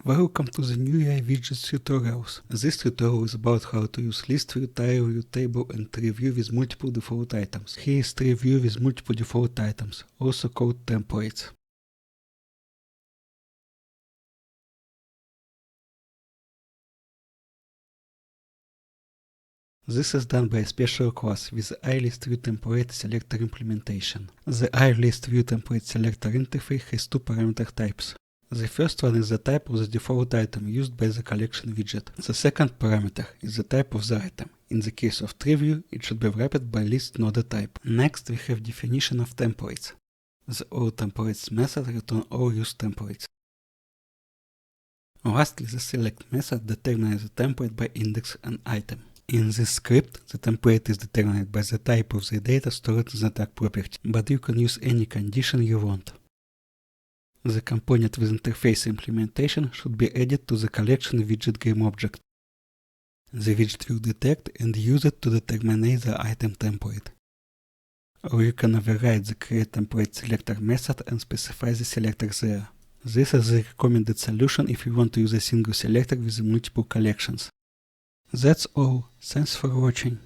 Welcome to the new AI widgets tutorials. This tutorial is about how to use list view, tile view, table and tree view with multiple default items. Here is tree view with multiple default items, also called templates. This is done by a special class with the iListViewTemplate selector implementation. The iListViewTemplate selector interface has two parameter types. The first one is the type of the default item used by the collection widget. The second parameter is the type of the item. In the case of tree view, it should be wrapped by list node type. Next, we have definition of templates. The allTemplates method returns all used templates. Lastly, the select method determines the template by index and item. In this script, the template is determined by the type of the data stored in the tag property, but you can use any condition you want. The component with interface implementation should be added to the collection widget GameObject. The widget will detect and use it to determine the item template. Or you can override the createTemplateSelector method and specify the selector there. This is the recommended solution if you want to use a single selector with multiple collections. That's all. Thanks for watching.